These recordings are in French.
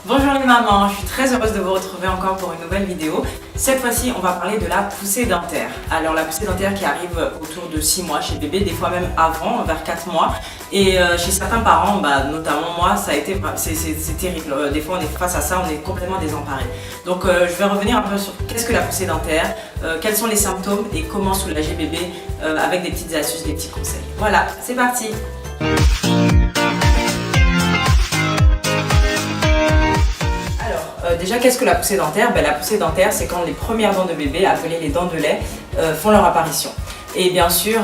Bonjour les mamans, je suis très heureuse de vous retrouver encore pour une nouvelle vidéo. Cette fois-ci, on va parler de la poussée dentaire. Alors la poussée dentaire qui arrive autour de 6 mois chez le bébé, des fois même avant, vers 4 mois. Et chez certains parents, notamment moi, c'est terrible. Des fois on est face à ça, on est complètement désemparés. Donc je vais revenir un peu sur qu'est-ce que la poussée dentaire, quels sont les symptômes et comment soulager bébé avec des petites astuces, des petits conseils. Voilà, c'est parti. Déjà, qu'est-ce que la poussée dentaire? La poussée dentaire, c'est quand les premières dents de bébé, appelées les dents de lait, font leur apparition. Et bien sûr,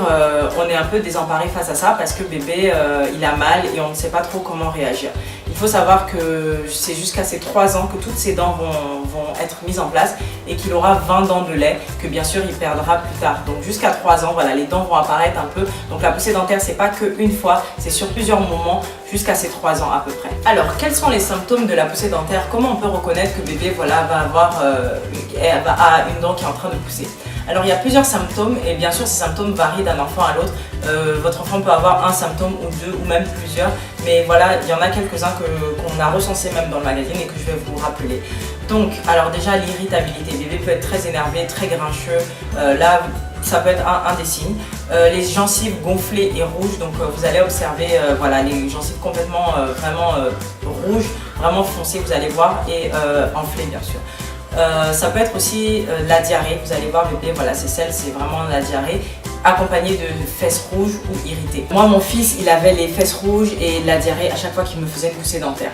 on est un peu désemparé face à ça parce que bébé, il a mal et on ne sait pas trop comment réagir. Il faut savoir que c'est jusqu'à ses 3 ans que toutes ses dents vont être mises en place et qu'il aura 20 dents de lait que bien sûr il perdra plus tard. Donc jusqu'à 3 ans, voilà, les dents vont apparaître un peu. Donc la poussée dentaire, c'est pas qu'une fois, c'est sur plusieurs moments jusqu'à ses 3 ans à peu près. Alors, quels sont les symptômes de la poussée dentaire? Comment on peut reconnaître que bébé va avoir une dent qui est en train de pousser? Alors il y a plusieurs symptômes et bien sûr ces symptômes varient d'un enfant à l'autre. Votre enfant peut avoir un symptôme ou deux ou même plusieurs, mais voilà, il y en a quelques-uns qu'on a recensés même dans le magazine et que je vais vous rappeler. Donc, alors déjà l'irritabilité, bébé peut être très énervé, très grincheux, là ça peut être un des signes. Les gencives gonflées et rouges, donc vous allez observer voilà, les gencives complètement vraiment rouges, vraiment foncées, vous allez voir, et enflées bien sûr. Ça peut être aussi la diarrhée, vous allez voir bébé, voilà c'est vraiment la diarrhée, accompagnée de fesses rouges ou irritées. Moi mon fils il avait les fesses rouges et la diarrhée à chaque fois qu'il me faisait une poussée dentaire.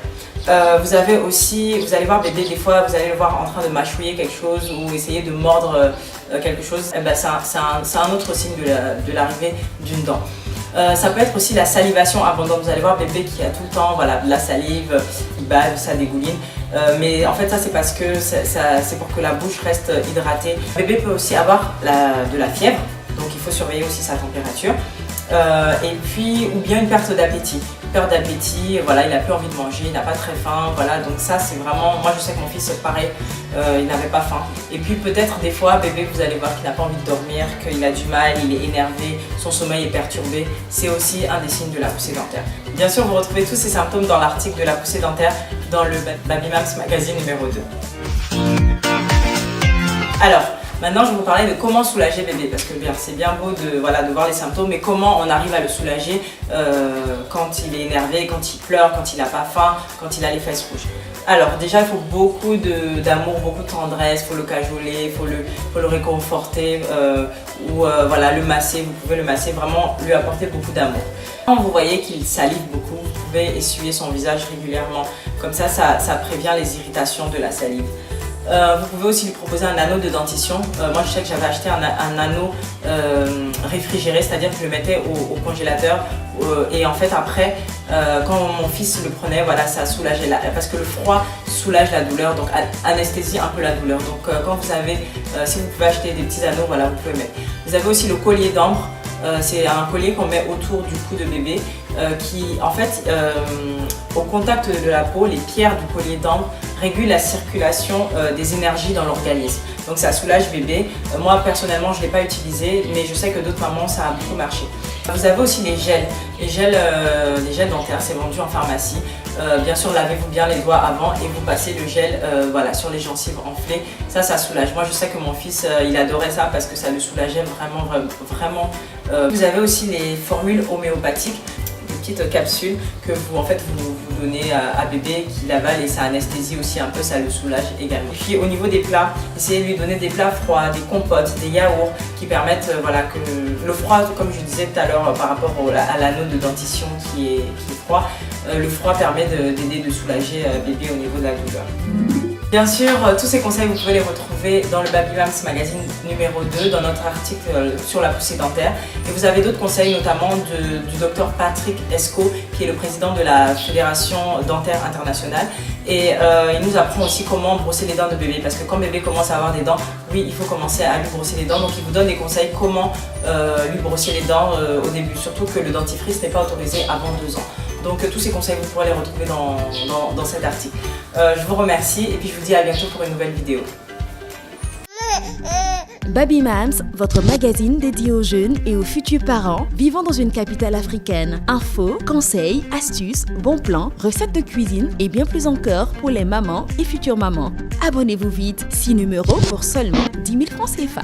Vous allez voir bébé, des fois vous allez le voir en train de mâchouiller quelque chose ou essayer de mordre quelque chose, c'est un autre signe de l'arrivée d'une dent. Ça peut être aussi la salivation abondante, vous allez voir bébé qui a tout le temps voilà, de la salive, il bave, ça dégouline. Mais en fait ça c'est parce que c'est pour que la bouche reste hydratée. Bébé peut aussi avoir de la fièvre, donc il faut surveiller aussi sa température. Et puis, ou bien une perte d'appétit. Perte d'appétit, voilà, il n'a plus envie de manger, il n'a pas très faim, voilà, donc ça c'est vraiment, moi je sais que mon fils pareil, il n'avait pas faim. Et puis peut-être des fois, bébé, vous allez voir qu'il n'a pas envie de dormir, qu'il a du mal, il est énervé, son sommeil est perturbé, c'est aussi un des signes de la poussée dentaire. Bien sûr, vous retrouvez tous ces symptômes dans l'article de la poussée dentaire dans le Baby Mams magazine numéro 2. Alors, maintenant, je vais vous parler de comment soulager bébé, parce que c'est bien beau de voir les symptômes, mais comment on arrive à le soulager quand il est énervé, quand il pleure, quand il n'a pas faim, quand il a les fesses rouges. Alors déjà, il faut beaucoup d'amour, beaucoup de tendresse, il faut le cajoler, il faut le réconforter, voilà, le masser, vous pouvez le masser, vraiment lui apporter beaucoup d'amour. Quand vous voyez qu'il salive beaucoup, vous pouvez essuyer son visage régulièrement, comme ça prévient les irritations de la salive. Vous pouvez aussi lui proposer un anneau de dentition. Moi je sais que j'avais acheté un anneau réfrigéré, c'est-à-dire que je le mettais au congélateur et en fait après quand mon fils le prenait, voilà, ça soulageait parce que le froid soulage la douleur, donc anesthésie un peu la douleur. Donc quand vous avez, si vous pouvez acheter des petits anneaux, voilà, vous pouvez mettre. Vous avez aussi le collier d'ambre. C'est un collier qu'on met autour du cou de bébé qui en fait au contact de la peau, les pierres du collier d'ambre régulent la circulation des énergies dans l'organisme. Donc ça soulage bébé. Moi personnellement je ne l'ai pas utilisé, mais je sais que d'autres mamans ça a beaucoup marché. Vous avez aussi les gels. Les gels dentaires, c'est vendu en pharmacie. Bien sûr lavez-vous bien les doigts avant et vous passez le gel voilà, sur les gencives enflées. Ça soulage. Moi je sais que mon fils il adorait ça parce que ça le soulageait vraiment. Vous avez aussi les formules homéopathiques, des petites capsules que vous donnez à bébé qui avale et ça anesthésie aussi un peu, ça le soulage également. Et puis au niveau des plats, essayez de lui donner des plats froids, des compotes, des yaourts qui permettent voilà, que le froid, comme je disais tout à l'heure par rapport à l'anneau de dentition qui est froid, le froid permet d'aider de soulager bébé au niveau de la douleur. Bien sûr, tous ces conseils, vous pouvez les retrouver dans le Baby Mams magazine numéro 2, dans notre article sur la poussée dentaire. Et vous avez d'autres conseils, notamment du docteur Patrick Esco, qui est le président de la Fédération dentaire internationale. Et il nous apprend aussi comment brosser les dents de bébé, parce que quand bébé commence à avoir des dents, oui, il faut commencer à lui brosser les dents. Donc il vous donne des conseils comment lui brosser les dents au début, surtout que le dentifrice n'est pas autorisé avant 2 ans. Donc tous ces conseils, vous pourrez les retrouver dans cet article. Je vous remercie et puis je vous dis à bientôt pour une nouvelle vidéo. Baby Mams, votre magazine dédié aux jeunes et aux futurs parents vivant dans une capitale africaine. Infos, conseils, astuces, bons plans, recettes de cuisine et bien plus encore pour les mamans et futures mamans. Abonnez-vous vite, 6 numéros pour seulement 10 000 francs CFA.